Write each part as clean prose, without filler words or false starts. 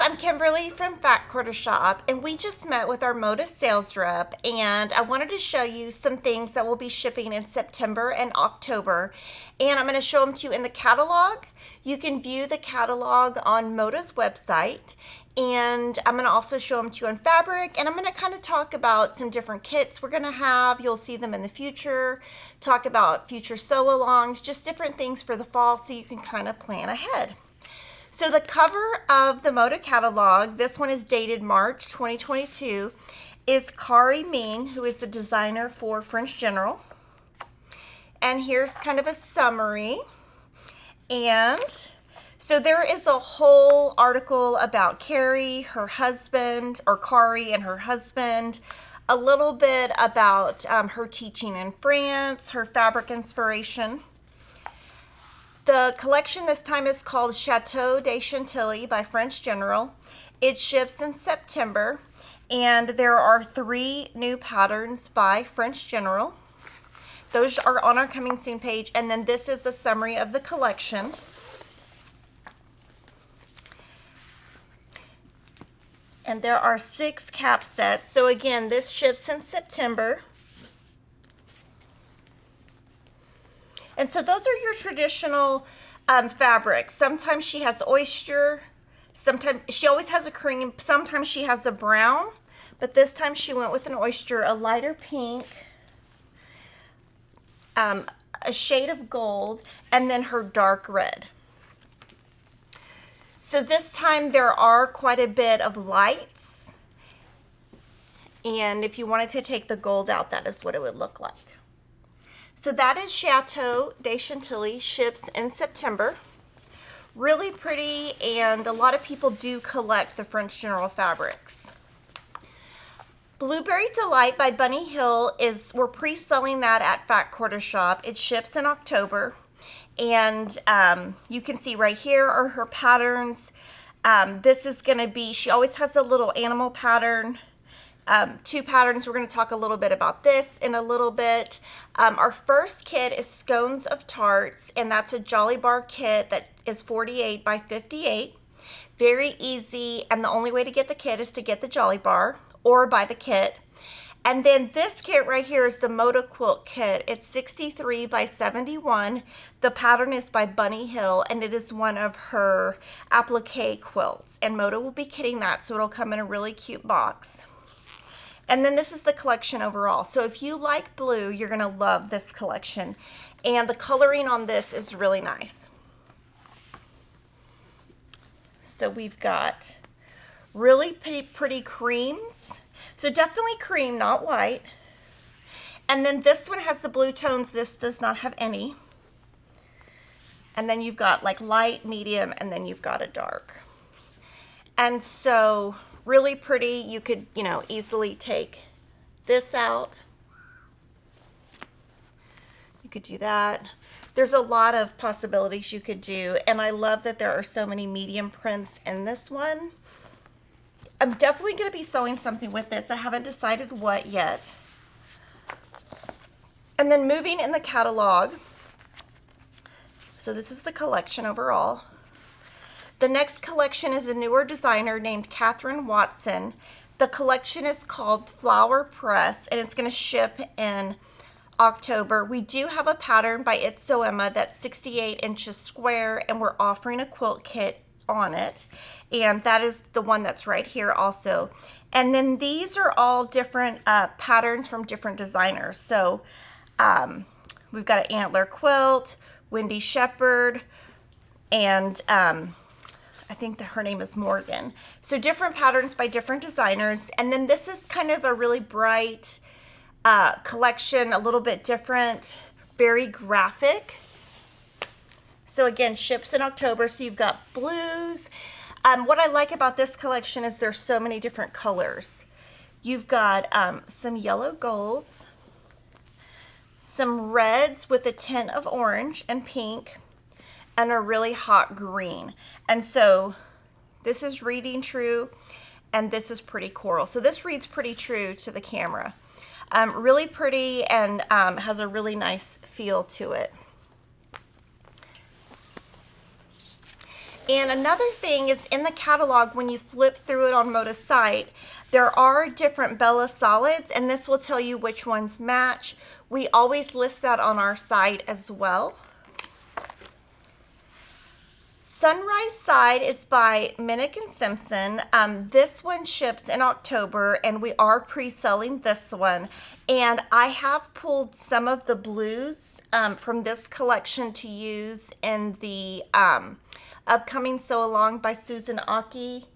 I'm Kimberly from Fat Quarter Shop, and we just met with our Moda sales rep, and I wanted to show you some things that will be shipping in September and October, and I'm going to show them to you in the catalog. You can view the catalog on Moda's website, and I'm going to also show them to you on fabric, and I'm going to kind of talk about some different kits we're going to have. You'll see them in the future, talk about future sew-alongs, just different things for the fall so you can kind of plan ahead. So the cover of the Moda catalog, this one is dated March 2022, is Kari Ming, who is the designer for French General. And here's kind of a summary. And so there is a whole article about Carrie, her husband, or Kari and her husband, a little bit about her teaching in France, her fabric inspiration. The collection this time is called Chateau de Chantilly by French General. It ships in September, and there are 3 new patterns by French General. Those are on our coming soon page, and then this is a summary of the collection. And there are 6 cap sets. So again, this ships in September. And so those are your traditional fabrics. Sometimes she has oyster, sometimes she always has a cream, sometimes she has a brown, but this time she went with an oyster, a lighter pink, a shade of gold, and then her dark red. So this time there are quite a bit of lights, and if you wanted to take the gold out, that is what it would look like. So that is Chateau de Chantilly, ships in September. Really pretty, and a lot of people do collect the French General fabrics. Blueberry Delight by Bunny Hill we're pre-selling that at Fat Quarter Shop. It ships in October, and you can see right here are her patterns. This is going to be, she always has a little animal pattern. 2 patterns. We're going to talk a little bit about this in a little bit. Our first kit is Scones of Tarts, and that's a Jolly Bar kit that is 48 by 58. Very easy, and the only way to get the kit is to get the Jolly Bar or buy the kit. And then this kit right here is the Moda Quilt Kit. It's 63 by 71. The pattern is by Bunny Hill, and it is one of her applique quilts. And Moda will be kitting that, so it'll come in a really cute box. And then this is the collection overall. So if you like blue, you're going to love this collection. And the coloring on this is really nice. So we've got really pretty creams. So definitely cream, not white. And then this one has the blue tones. This does not have any. And then you've got like light, medium, and then you've got a dark. And so really pretty. You could, easily take this out. You could do that. There's a lot of possibilities you could do, and I love that there are so many medium prints in this one. I'm definitely going to be sewing something with this. I haven't decided what yet. And then moving in the catalog. So this is the collection overall. The next collection is a newer designer named Catherine Watson. The collection is called Flower Press, and it's going to ship in October. We do have a pattern by It's So Emma that's 68 inches square, and we're offering a quilt kit on it. And that is the one that's right here also. And then these are all different patterns from different designers. So we've got an antler quilt, Wendy Shepherd, and I think that her name is Morgan. So different patterns by different designers. And then this is kind of a really bright collection, a little bit different, very graphic. So again, ships in October. So you've got blues. What I like about this collection is there's so many different colors. You've got some yellow golds, some reds with a tint of orange and pink, and a really hot green. And so this is reading true, and this is pretty coral. So this reads pretty true to the camera. Really pretty, and has a really nice feel to it. And another thing is in the catalog, when you flip through it on Moda's site, there are different Bella solids, and this will tell you which ones match. We always list that on our site as well. Sunrise Side is by Minnick & Simpson. This one ships in October, and we are pre-selling this one. And I have pulled some of the blues from this collection to use in the upcoming Sew Along by Susan Aki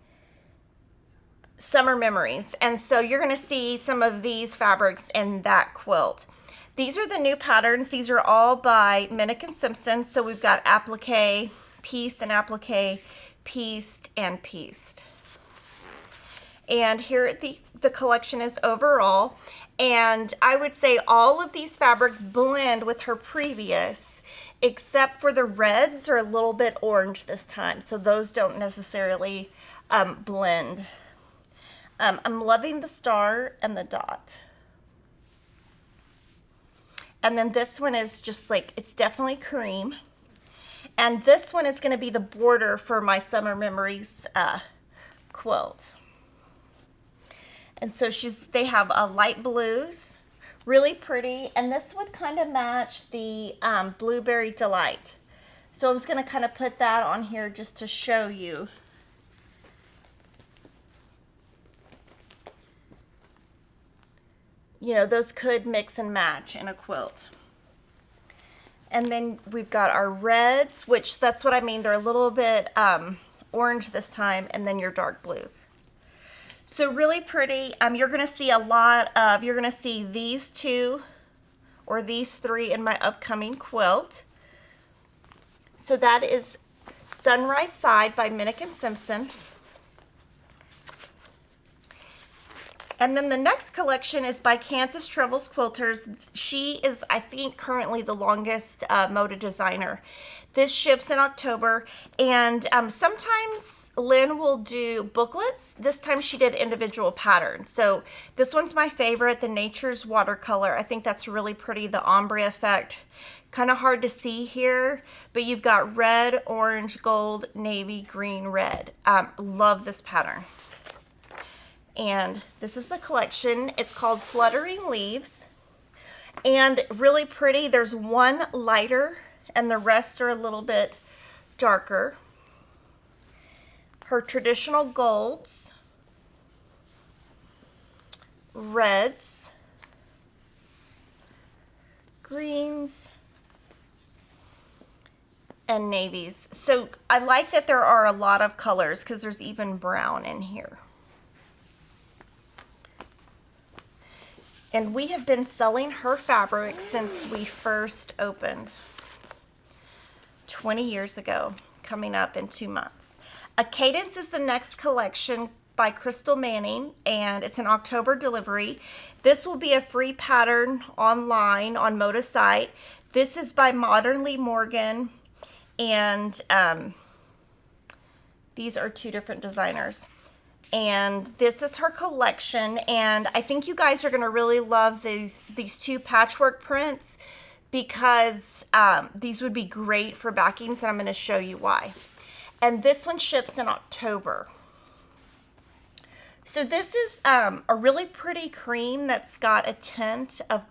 Summer Memories. And so you're going to see some of these fabrics in that quilt. These are the new patterns. These are all by Minnick & Simpson. So we've got applique, pieced and applique, pieced and pieced. And here the collection is overall. And I would say all of these fabrics blend with her previous, except for the reds are a little bit orange this time. So those don't necessarily blend. I'm loving the star and the dot. And then this one is just like, it's definitely cream. And this one is going to be the border for my Summer Memories quilt. And so they have light blues, really pretty. And this would kind of match the Blueberry Delight. So I was going to kind of put that on here just to show you. You know, those could mix and match in a quilt. And then we've got our reds, which that's what I mean. They're a little bit orange this time, and then your dark blues. So really pretty. You're going to see a lot of, you're going to see these two or these three in my upcoming quilt. So that is Sunrise Side by Minnick & Simpson. And then the next collection is by Kansas Trembles Quilters. She is, I think, currently the longest Moda designer. This ships in October, and sometimes Lynn will do booklets. This time she did individual patterns. So this one's my favorite, the Nature's Watercolor. I think that's really pretty, the ombre effect. Kind of hard to see here, but you've got red, orange, gold, navy, green, red. Love this pattern. And this is the collection. It's called Fluttering Leaves. And really pretty. There's one lighter and the rest are a little bit darker. Her traditional golds, reds, greens, and navies. So I like that there are a lot of colors because there's even brown in here. And we have been selling her fabric since we first opened 20 years ago, coming up in 2 months. A Cadence is the next collection by Crystal Manning, and it's an October delivery. This will be a free pattern online on Moda site. This is by Modernly Morgan, and these are two different designers. And this is her collection, and I think you guys are going to really love these two patchwork prints because these would be great for backings, and I'm going to show you why. And this one ships in October. So this is a really pretty cream that's got a tint of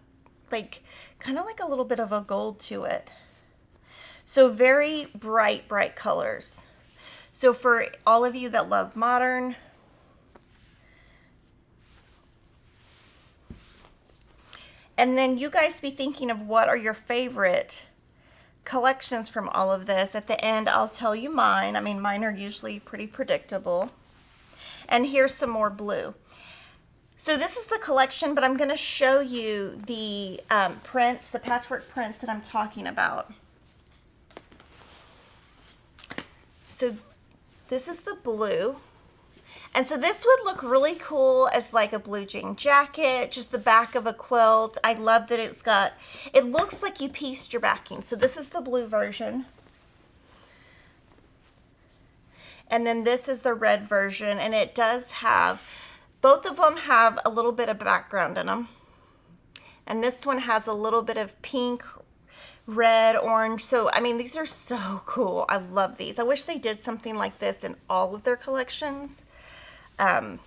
like kind of like a little bit of a gold to it. So very bright, bright colors. So for all of you that love modern, and then you guys be thinking of what are your favorite collections from all of this. At the end, I'll tell you mine. I mean, mine are usually pretty predictable. And here's some more blue. So this is the collection, but I'm going to show you the prints, the patchwork prints that I'm talking about. So this is the blue. And so this would look really cool as like a blue jean jacket, just the back of a quilt. I love that it looks like you pieced your backing. So this is the blue version. And then this is the red version, and it does have, both of them have a little bit of background in them. And this one has a little bit of pink, red, orange. So, I mean, these are so cool. I love these. I wish they did something like this in all of their collections. And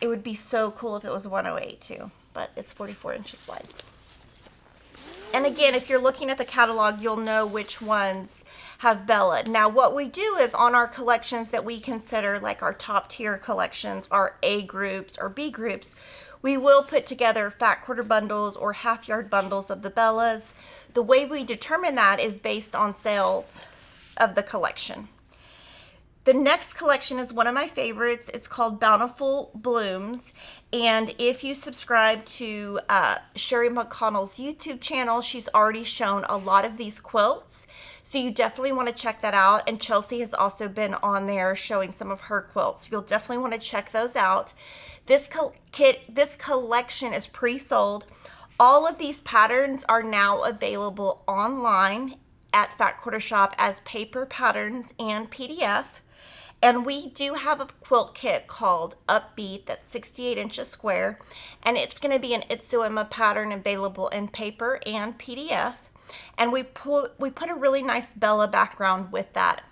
it would be so cool if it was 108 too, but it's 44 inches wide. And again, if you're looking at the catalog, you'll know which ones have Bella. Now, what we do is on our collections that we consider like our top tier collections, our A groups or B groups, we will put together fat quarter bundles or half yard bundles of the Bellas. The way we determine that is based on sales of the collection. The next collection is one of my favorites. It's called Bountiful Blooms. And if you subscribe to Sherry McConnell's YouTube channel, she's already shown a lot of these quilts. So you definitely want to check that out. And Chelsea has also been on there showing some of her quilts. You'll definitely want to check those out. This collection is pre-sold. All of these patterns are now available online at Fat Quarter Shop as paper patterns and PDF. And we do have a quilt kit called Upbeat that's 68 inches square. And it's going to be an Itsuema pattern available in paper and PDF. And we put a really nice Bella background with that.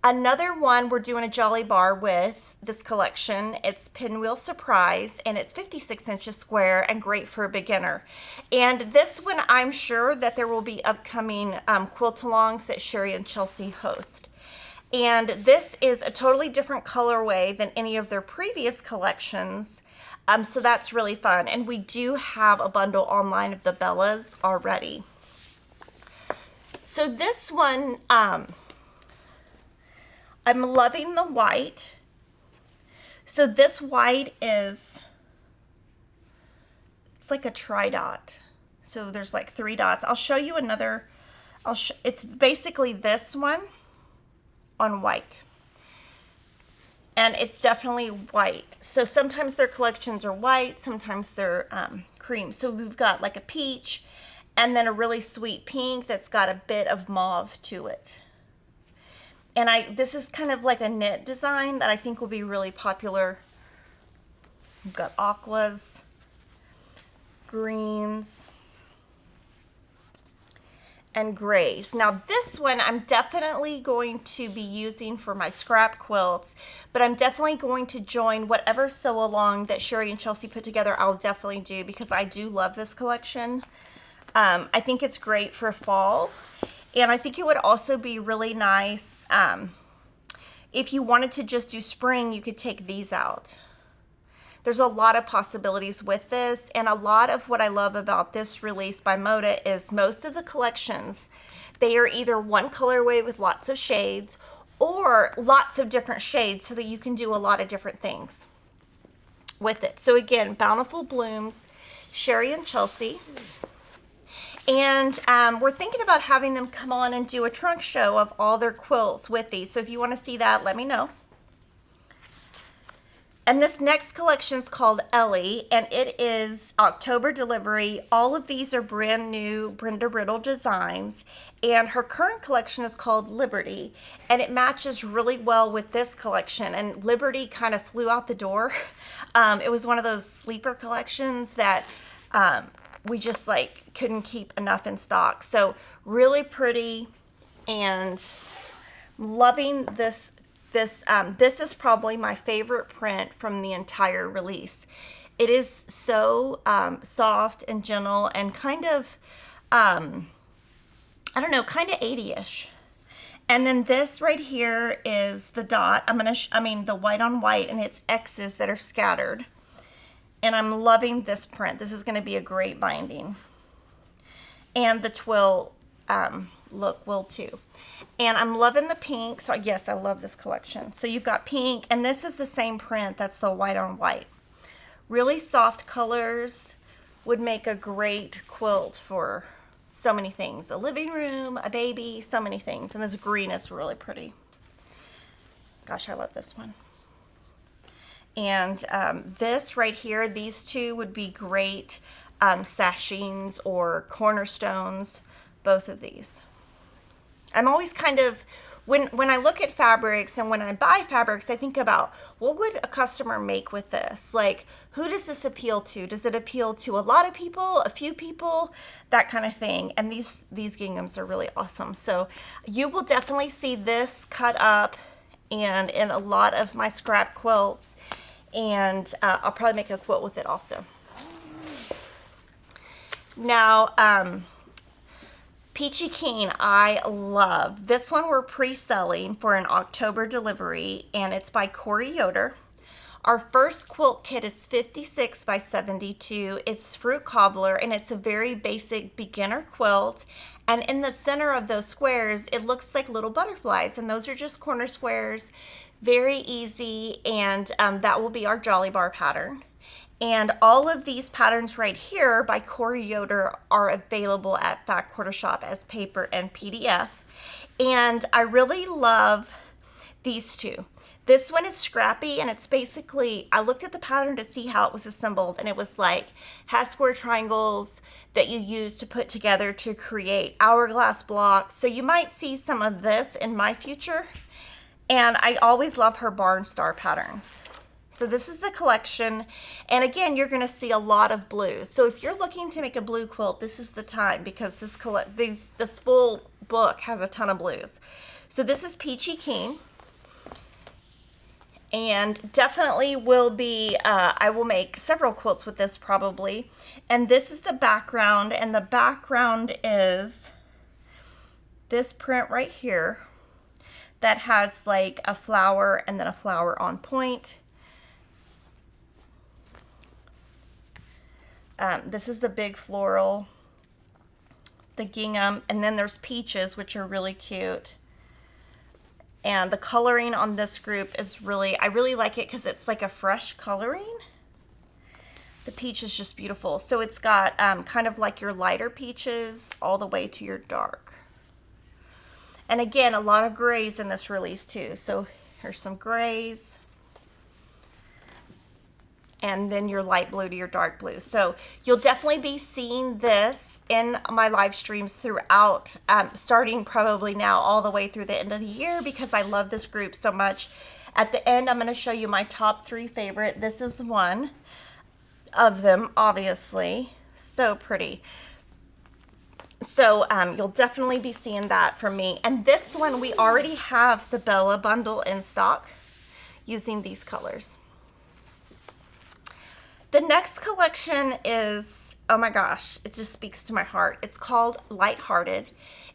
Another one we're doing a Jolly Bar with this collection. It's Pinwheel Surprise, and it's 56 inches square and great for a beginner. And this one, I'm sure that there will be upcoming quilt-alongs that Sherry and Chelsea host. And this is a totally different colorway than any of their previous collections. So that's really fun. And we do have a bundle online of the Bellas already. So this one, I'm loving the white. So this white it's like a tri-dot. So there's like 3 dots. I'll show you another. It's basically this one on white. And it's definitely white. So sometimes their collections are white, sometimes they're cream. So we've got like a peach and then a really sweet pink that's got a bit of mauve to it. And this is kind of like a knit design that I think will be really popular. We've got aquas, greens, and grays. Now this one I'm definitely going to be using for my scrap quilts, but I'm definitely going to join whatever sew along that Sherry and Chelsea put together. I'll definitely do, because I do love this collection. I think it's great for fall, and I think it would also be really nice if you wanted to just do spring. You could take these out. There's a lot of possibilities with this, and a lot of what I love about this release by Moda is most of the collections, they are either one colorway with lots of shades or lots of different shades so that you can do a lot of different things with it. So again, Bountiful Blooms, Sherry and Chelsea. And we're thinking about having them come on and do a trunk show of all their quilts with these. So if you want to see that, let me know. And this next collection is called Ellie, and it is October delivery. All of these are brand new Brenda Riddle designs, and her current collection is called Liberty, and it matches really well with this collection. And Liberty kind of flew out the door. It was one of those sleeper collections that we just like couldn't keep enough in stock. So really pretty, and loving this. This is probably my favorite print from the entire release. It is so soft and gentle and kind of, I don't know, kind of 80-ish. And then this right here is the dot. The white on white, and it's X's that are scattered. And I'm loving this print. This is going to be a great binding. And the twill look will too. And I'm loving the pink. So yes, I love this collection. So you've got pink, and this is the same print. That's the white on white. Really soft colors would make a great quilt for so many things. A living room, a baby, so many things. And this green is really pretty. Gosh, I love this one. And this right here, these two would be great sashings or cornerstones, both of these. I'm always kind of, when I look at fabrics and when I buy fabrics, I think about what would a customer make with this? Like, who does this appeal to? Does it appeal to a lot of people, a few people, that kind of thing? And these ginghams are really awesome. So you will definitely see this cut up and in a lot of my scrap quilts, and I'll probably make a quilt with it also. Now, Peachy Keen, I love. This one we're pre-selling for an October delivery, and it's by Corey Yoder. Our first quilt kit is 56 by 72. It's fruit cobbler, and it's a very basic beginner quilt. And in the center of those squares, it looks like little butterflies, and those are just corner squares. Very easy, and that will be our Jolly Bar pattern. And all of these patterns right here by Corey Yoder are available at Fat Quarter Shop as paper and PDF. And I really love these two. This one is scrappy, and it's basically, I looked at the pattern to see how it was assembled, and it was like half square triangles that you use to put together to create hourglass blocks. So you might see some of this in my future. And I always love her barn star patterns. So this is the collection, and again, you're going to see a lot of blues. So if you're looking to make a blue quilt, this is the time, because this full book has a ton of blues. So this is Peachy Keen, and definitely will be, I will make several quilts with this probably. And this is the background, and the background is this print right here that has like a flower and then a flower on point. This is the big floral, the gingham, and then there's peaches, which are really cute. And the coloring on this group is I really like it because it's like a fresh coloring. The peach is just beautiful. So it's got kind of like your lighter peaches all the way to your dark. And again, a lot of grays in this release too. So here's some grays. And then your light blue to your dark blue. So you'll definitely be seeing this in my live streams throughout, starting probably now all the way through the end of the year, because I love this group so much. At the end, I'm going to show you my top 3 favorite. This is one of them, obviously. So pretty. So you'll definitely be seeing that from me. And this one, we already have the Bella bundle in stock using these colors. The next collection is, oh my gosh, it just speaks to my heart. It's called Lighthearted.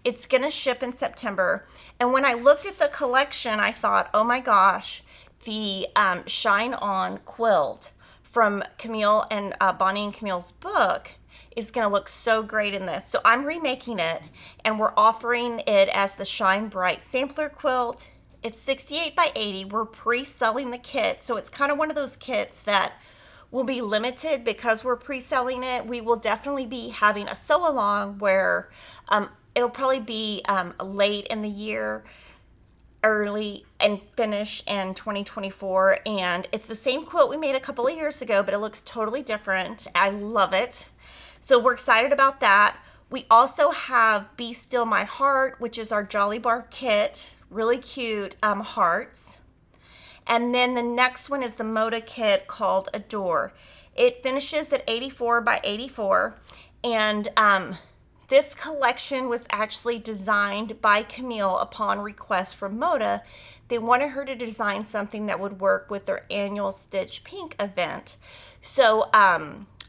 It's going to ship in September. And when I looked at the collection, I thought, oh my gosh, the Shine On quilt from Camille and Bonnie and Camille's book is going to look so great in this. So I'm remaking it, and we're offering it as the Shine Bright sampler quilt. It's 68 by 80. We're pre-selling the kit. So it's kind of one of those kits that will be limited because we're pre-selling it. We will definitely be having a sew along where it'll probably be late in the year, early, and finish in 2024. And it's the same quilt we made a couple of years ago, but it looks totally different. I love it. So we're excited about that. We also have Be Still My Heart, which is our Jolly Bar kit. Really cute hearts. And then the next one is the Moda kit called Adore. It finishes at 84 by 84. And this collection was actually designed by Camille upon request from Moda. They wanted her to design something that would work with their annual Stitch Pink event. So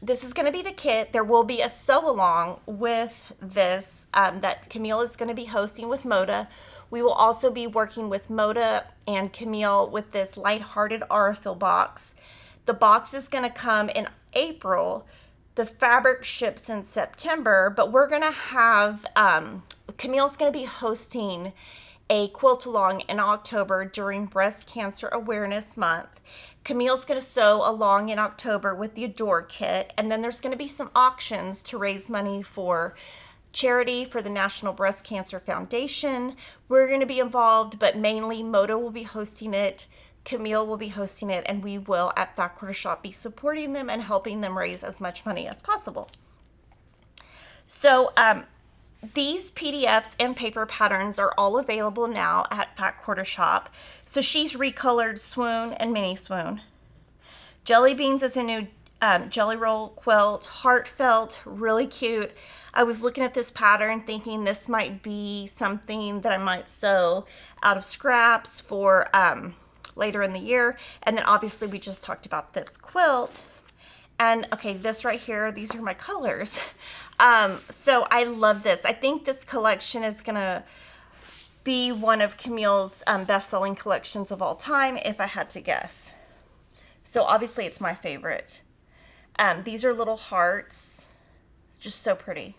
this is going to be the kit. There will be a sew along with this that Camille is going to be hosting with Moda. We will also be working with Moda and Camille with this Lighthearted Aurifil box. The box is going to come in April. The fabric ships in September, but we're going to have, Camille's going to be hosting a quilt along in October during Breast Cancer Awareness Month. Camille's going to sew along in October with the Adore kit, and then there's going to be some auctions to raise money for charity for the National Breast Cancer Foundation. We're going to be involved, but mainly Moda will be hosting it, Camille will be hosting it, and we will at Fat Quarter Shop be supporting them and helping them raise as much money as possible. So these PDFs and paper patterns are all available now at Fat Quarter Shop. So she's recolored Swoon and Mini Swoon. Jelly Beans is a new jelly roll quilt, heartfelt, really cute. I was looking at this pattern thinking this might be something that I might sew out of scraps for later in the year. And then obviously we just talked about this quilt. And okay, this right here, these are my colors. So I love this. I think this collection is gonna be one of Camille's best-selling collections of all time, if I had to guess. So obviously it's my favorite. These are little hearts, just so pretty.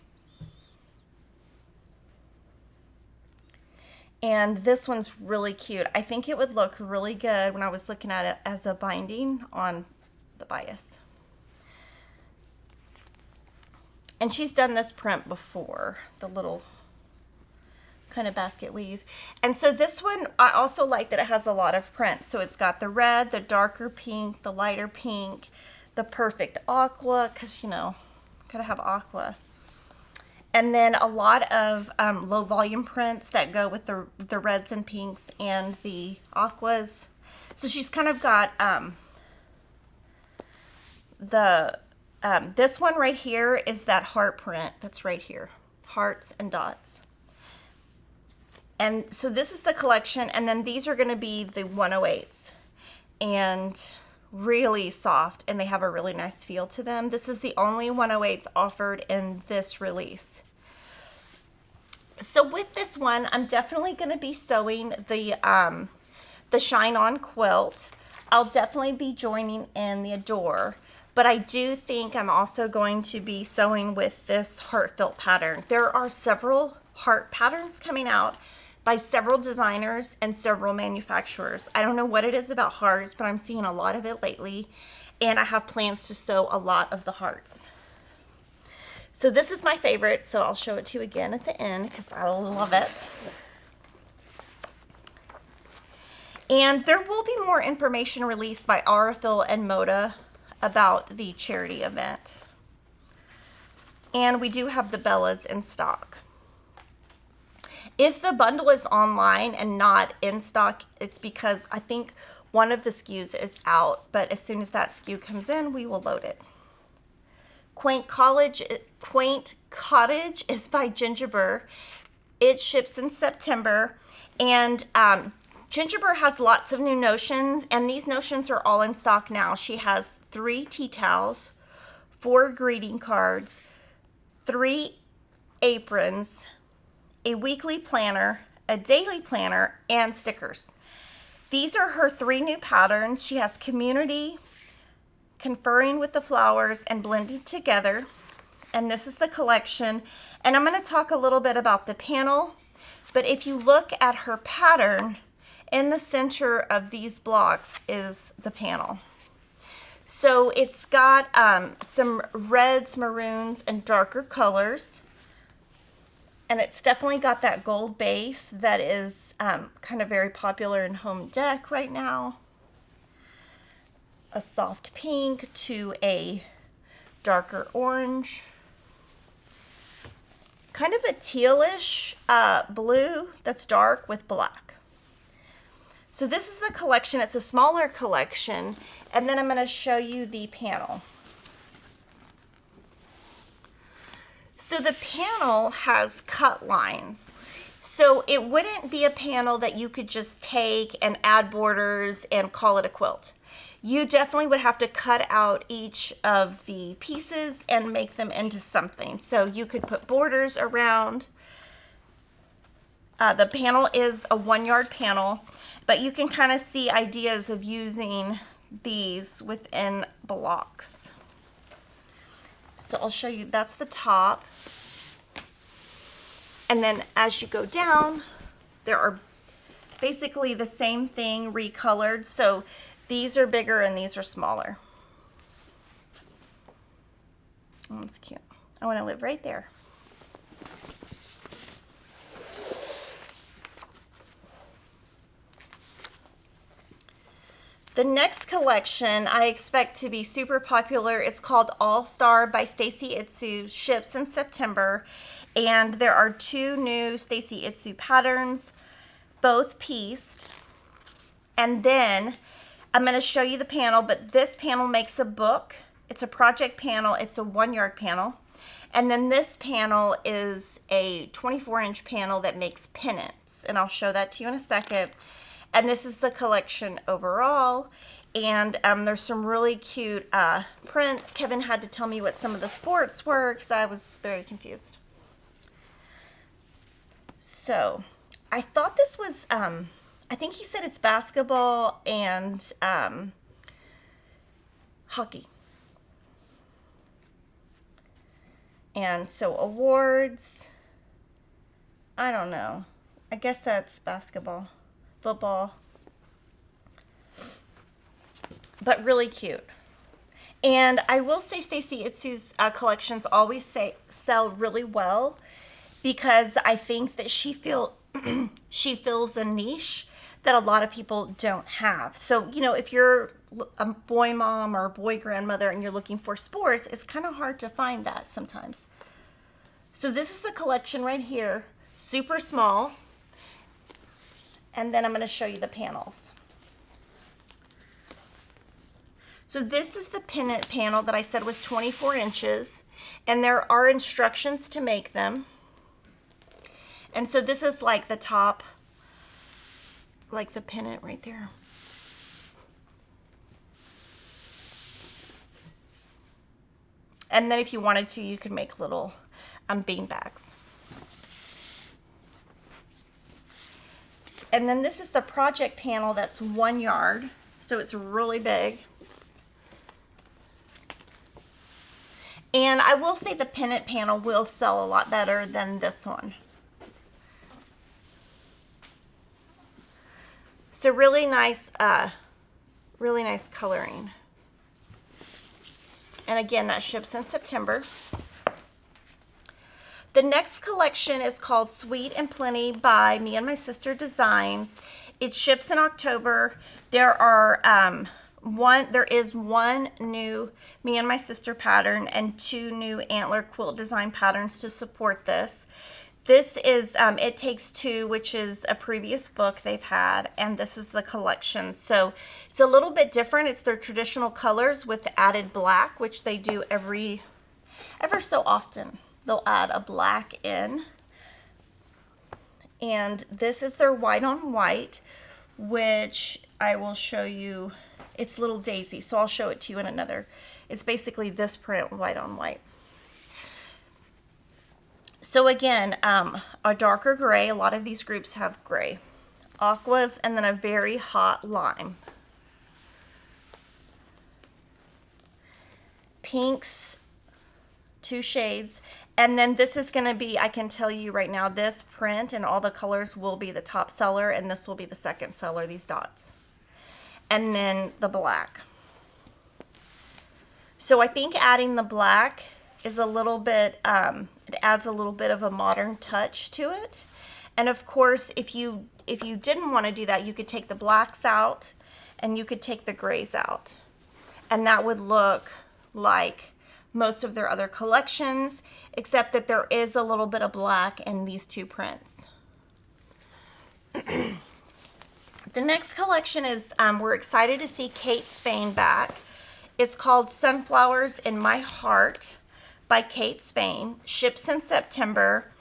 And this one's really cute. I think it would look really good when I was looking at it as a binding on the bias. And she's done this print before, the little kind of basket weave. And so this one, I also like that it has a lot of print. So it's got the red, the darker pink, the lighter pink, the perfect aqua, because, you know, gotta have aqua. And then a lot of low volume prints that go with the reds and pinks and the aquas. So she's kind of got this one right here is that heart print that's right here, hearts and dots. And so this is the collection, and then these are going to be the 108s, and really soft, and they have a really nice feel to them. This is the only 108s offered in this release. So with this one, I'm definitely going to be sewing the Shine On quilt. I'll definitely be joining in the Adore. But I do think I'm also going to be sewing with this heartfelt pattern. There are several heart patterns coming out by several designers and several manufacturers. I don't know what it is about hearts, but I'm seeing a lot of it lately. And I have plans to sew a lot of the hearts. So this is my favorite, so I'll show it to you again at the end because I love it. And there will be more information released by Aurifil and Moda about the charity event. And we do have the Bellas in stock. If the bundle is online and not in stock, it's because I think one of the SKUs is out, but as soon as that SKU comes in, we will load it. Quaint Cottage is by Gingerbur. It ships in September, and Gingerbur has lots of new notions, and these notions are all in stock now. She has 3 tea towels, 4 greeting cards, 3 aprons, a weekly planner, a daily planner, and stickers. These are her 3 new patterns. She has Community, Conferring with the Flowers, and Blended Together. And this is the collection. And I'm going to talk a little bit about the panel, but if you look at her pattern, in the center of these blocks is the panel. So it's got some reds, maroons, and darker colors. And it's definitely got that gold base that is kind of very popular in home dec right now. A soft pink to a darker orange. Kind of a tealish blue that's dark with black. So this is the collection. It's a smaller collection, and then I'm going to show you the panel. So the panel has cut lines. So it wouldn't be a panel that you could just take and add borders and call it a quilt. You definitely would have to cut out each of the pieces and make them into something. So you could put borders around. The panel is a 1-yard panel, but you can kind of see ideas of using these within blocks. So I'll show you, that's the top. And then as you go down, there are basically the same thing recolored. So these are bigger and these are smaller. Oh, that's cute. I want to live right there. The next collection I expect to be super popular. It's called All Star by Stacy Itsu, ships in September. And there are 2 new Stacy Itsu patterns, both pieced. And then I'm going to show you the panel, but this panel makes a book. It's a project panel. It's a 1-yard panel. And then this panel is a 24-inch panel that makes pennants. And I'll show that to you in a second. And this is the collection overall. And there's some really cute prints. Kevin had to tell me what some of the sports were because I was very confused. So I thought this was, I think he said it's basketball and hockey. And so awards, I don't know. I guess that's basketball, football. But really cute. And I will say Stacy Itsu's collections always sell really well because I think that she fills a niche that a lot of people don't have. So, you know, if you're a boy mom or a boy grandmother and you're looking for sports, it's kind of hard to find that sometimes. So this is the collection right here, super small. And then I'm going to show you the panels. So this is the pennant panel that I said was 24 inches, and there are instructions to make them. And so this is like the top, like the pennant right there. And then if you wanted to, you could make little bean bags. And then this is the project panel that's 1 yard, so it's really big. And I will say the pennant panel will sell a lot better than this one. So really nice coloring. And again, that ships in September. The next collection is called Sweet and Plenty by Me and My Sister Designs. It ships in October. There is one new Me and My Sister pattern and 2 new antler quilt design patterns to support this. This is It Takes Two, which is a previous book they've had, and this is the collection. So it's a little bit different. It's their traditional colors with added black, which they do ever so often. They'll add a black in. And this is their white on white, which I will show you. It's Little Daisy, so I'll show it to you in another. It's basically this print, white on white. So again, a darker gray. A lot of these groups have gray. Aquas, and then a very hot lime. Pinks, 2 shades. And then this is going to be, I can tell you right now, this print and all the colors will be the top seller, and this will be the second seller, these dots. And then the black. So I think adding the black is a little bit, it adds a little bit of a modern touch to it. And of course, if you didn't want to do that, you could take the blacks out and you could take the grays out. And that would look like most of their other collections, except that there is a little bit of black in these 2 prints. The next collection is, we're excited to see Kate Spain back. It's called Sunflowers in My Heart by Kate Spain. Ships in September.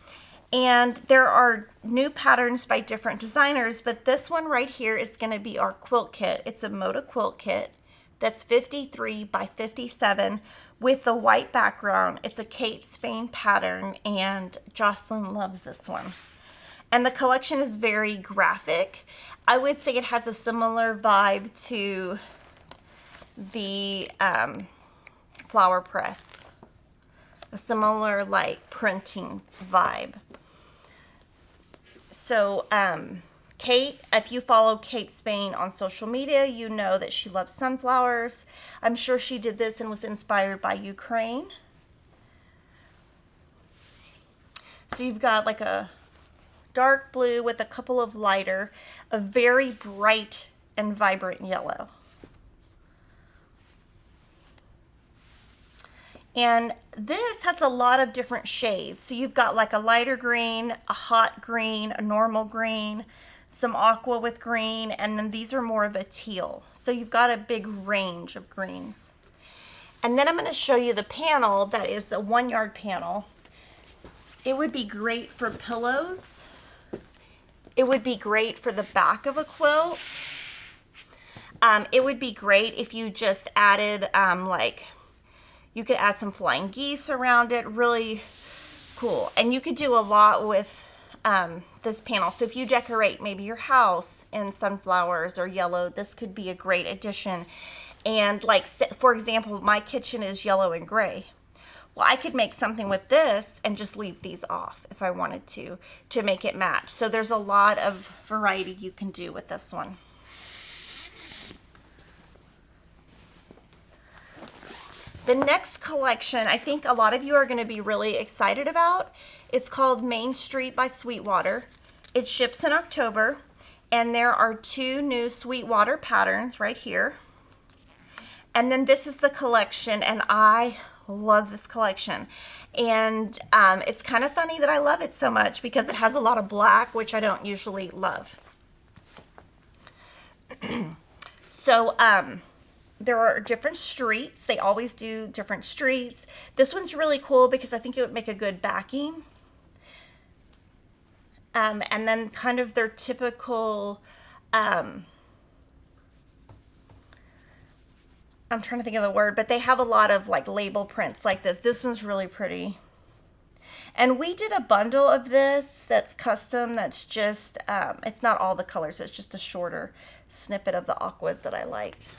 And there are new patterns by different designers, but this one right here is going to be our quilt kit. It's a Moda quilt kit that's 53 by 57 with the white background. It's a Kate Spain pattern, and Jocelyn loves this one. And the collection is very graphic. I would say it has a similar vibe to the Flower Press. A similar like printing vibe. So Kate, if you follow Kate Spain on social media, you know that she loves sunflowers. I'm sure she did this and was inspired by Ukraine. So you've got like a dark blue with a couple of lighter, a very bright and vibrant yellow. And this has a lot of different shades. So you've got like a lighter green, a hot green, a normal green, some aqua with green, and then these are more of a teal. So you've got a big range of greens. And then I'm going to show you the panel that is a 1 yard panel. It would be great for pillows. It would be great for the back of a quilt. It would be great if you just added you could add some flying geese around it. Really cool. And you could do a lot with this panel. So if you decorate maybe your house in sunflowers or yellow, this could be a great addition. And like, for example, my kitchen is yellow and gray. Well, I could make something with this and just leave these off if I wanted to make it match. So there's a lot of variety you can do with this one. The next collection, I think a lot of you are going to be really excited about. It's called Main Street by Sweetwater. It ships in October, and there are 2 new Sweetwater patterns right here. And then this is the collection, and I love this collection. And it's kind of funny that I love it so much because it has a lot of black, which I don't usually love. So, there are different streets. They always do different streets. This one's really cool because I think it would make a good backing. And then kind of their typical, I'm trying to think of the word, but they have a lot of like label prints like this. This one's really pretty. And we did a bundle of this that's custom. That's just, it's not all the colors. It's just a shorter snippet of the aquas that I liked.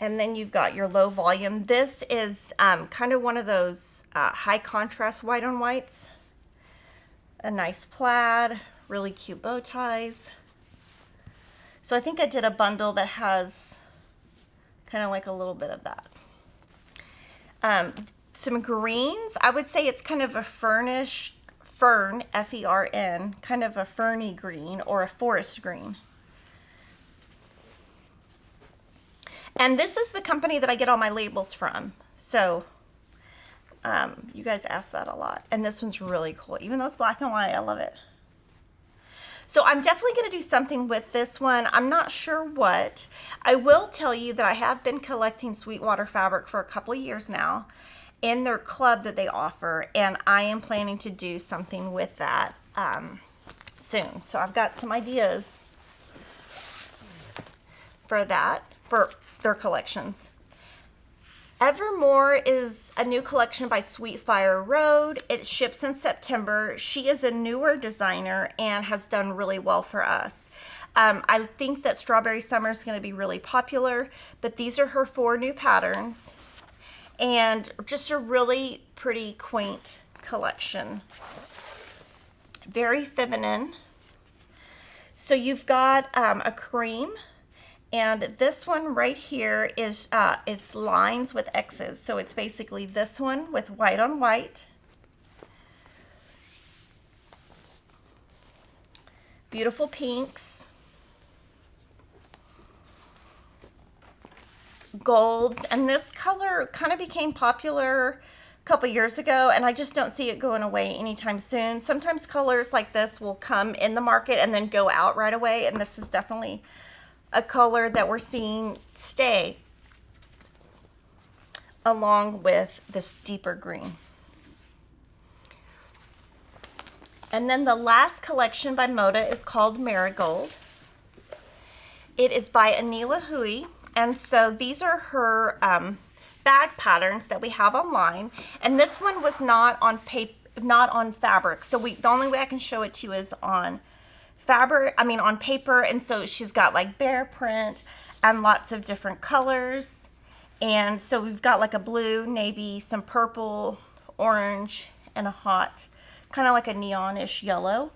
And then you've got your low volume. This is kind of one of those high contrast white on whites. A nice plaid, really cute bow ties. So I think I did a bundle that has kind of like a little bit of that. Some greens. I would say it's kind of a fern, F-E-R-N, kind of a ferny green or a forest green. And this is the company that I get all my labels from. So you guys ask that a lot. And this one's really cool. Even though it's black and white, I love it. So I'm definitely going to do something with this one. I'm not sure what. I will tell you that I have been collecting Sweetwater fabric for a couple of years now in their club that they offer. And I am planning to do something with that soon. So I've got some ideas for that, for their collections. Evermore is a new collection by Sweetfire Road. It ships in September. She is a newer designer and has done really well for us. I think that Strawberry Summer is going to be really popular, but these are her 4 new patterns and just a really pretty, quaint collection. Very feminine. So you've got a cream. And this one right here is lines with X's. So it's basically this one with white on white. Beautiful pinks. Golds. And this color kind of became popular a couple years ago, and I just don't see it going away anytime soon. Sometimes colors like this will come in the market and then go out right away, and this is definitely a color that we're seeing stay along with this deeper green. And then the last collection by Moda is called Marigold. It is by Anila Hui, and so these are her bag patterns that we have online. And this one was not on fabric. So the only way I can show it to you is on on paper. And so she's got like bear print and lots of different colors. And so we've got like a blue, navy, some purple, orange, and a hot, kind of like a neonish yellow.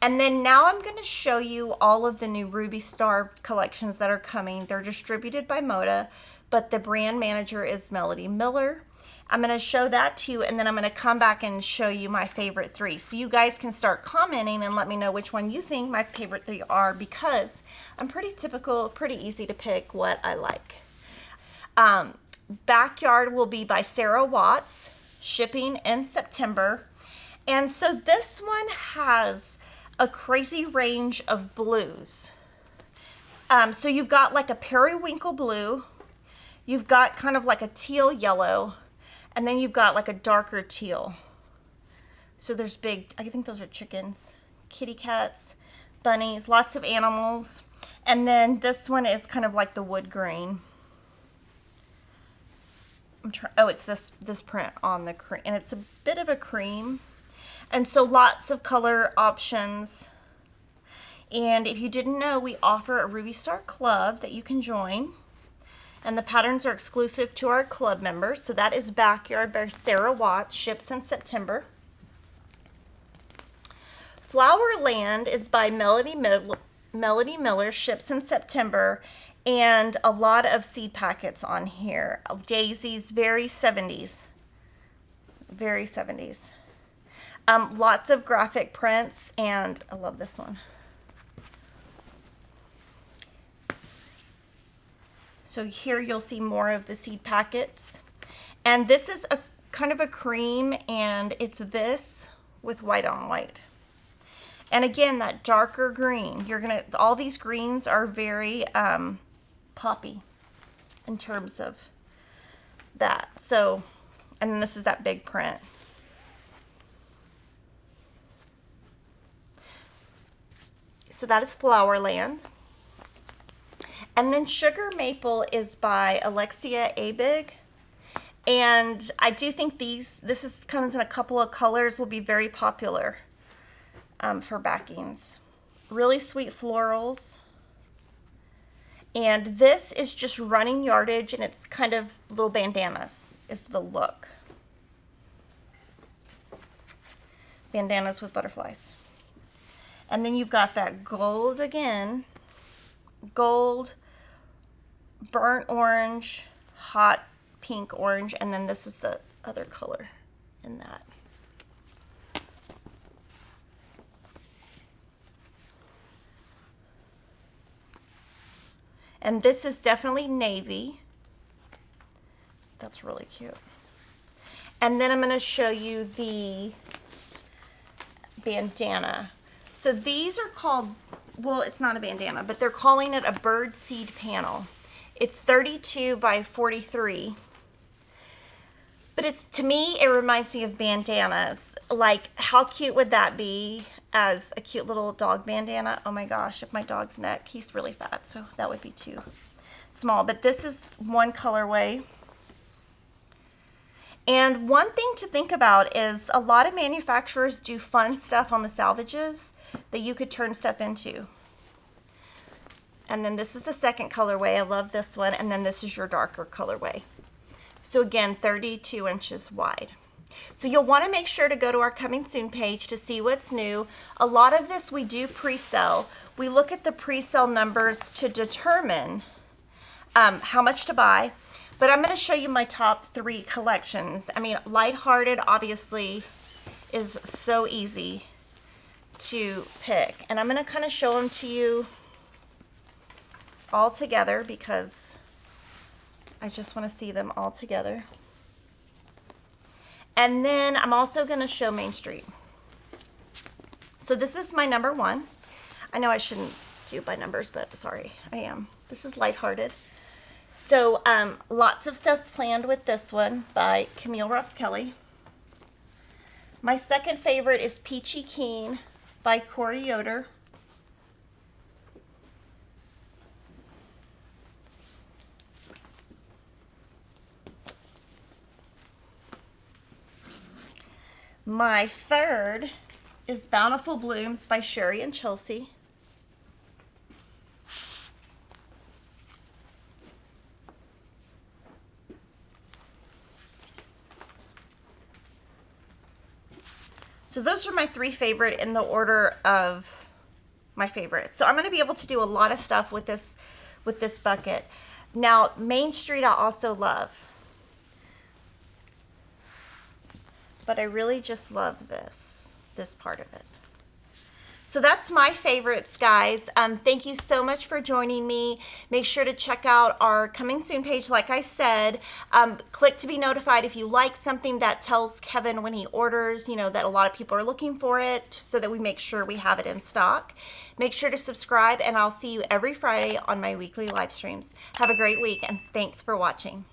And then now I'm going to show you all of the new Ruby Star collections that are coming. They're distributed by Moda, but the brand manager is Melody Miller. I'm going to show that to you, and then I'm going to come back and show you my favorite 3. So you guys can start commenting and let me know which one you think my favorite 3 are, because I'm pretty typical, pretty easy to pick what I like. Backyard will be by Sarah Watts, shipping in September. And so this one has a crazy range of blues. So you've got like a periwinkle blue, you've got kind of like a teal yellow, and then you've got like a darker teal. So there's big, I think those are chickens, kitty cats, bunnies, lots of animals. And then this one is kind of like the wood grain. It's this print on the cream, and it's a bit of a cream. And so lots of color options. And if you didn't know, we offer a Ruby Star Club that you can join. And the patterns are exclusive to our club members. So that is Backyard by Sarah Watts, ships in September. Flowerland is by Melody Miller, ships in September. And a lot of seed packets on here. Daisies, very 70s. Very 70s. Lots of graphic prints, and I love this one. So here you'll see more of the seed packets. And this is a kind of a cream, and it's this with white on white. And again, that darker green. All these greens are very poppy in terms of that. So, and then this is that big print. So that is Flowerland. And then Sugar Maple is by Alexia Abig. And I do think comes in a couple of colors, will be very popular for backings. Really sweet florals. And this is just running yardage, and it's kind of little bandanas is the look. Bandanas with butterflies. And then you've got that gold again, gold, burnt orange, hot pink orange, and then this is the other color in that. And this is definitely navy. That's really cute. And then I'm going to show you the bandana. So these are called, well, it's not a bandana, but they're calling it a bird seed panel. It's 32 by 43. But to me, it reminds me of bandanas. Like, how cute would that be as a cute little dog bandana? Oh my gosh, if my dog's neck, he's really fat, so that would be too small. But this is one colorway. And one thing to think about is a lot of manufacturers do fun stuff on the salvages that you could turn stuff into. And then this is the second colorway. I love this one. And then this is your darker colorway. So again, 32 inches wide. So you'll want to make sure to go to our coming soon page to see what's new. A lot of this we do pre-sell. We look at the pre-sale numbers to determine how much to buy. But I'm going to show you my top 3 collections. I mean, Lighthearted obviously is so easy to pick. And I'm going to kind of show them to you all together because I just want to see them all together. And then I'm also going to show Main Street. So this is my number 1. I know I shouldn't do by numbers, but sorry, I am. This is Lighthearted. So lots of stuff planned with this one by Camille Ross Kelly. My second favorite is Peachy Keen by Corey Yoder. My third is Bountiful Blooms by Sherry and Chelsea. So those are my 3 favorite in the order of my favorites. So I'm going to be able to do a lot of stuff with this bucket. Now, Main Street I also love. but I really just love this part of it. So that's my favorites, guys. Thank you so much for joining me. Make sure to check out our coming soon page. Like I said, click to be notified if you like something. That tells Kevin when he orders, you know, that a lot of people are looking for it, so that we make sure we have it in stock. Make sure to subscribe, and I'll see you every Friday on my weekly live streams. Have a great week, and thanks for watching.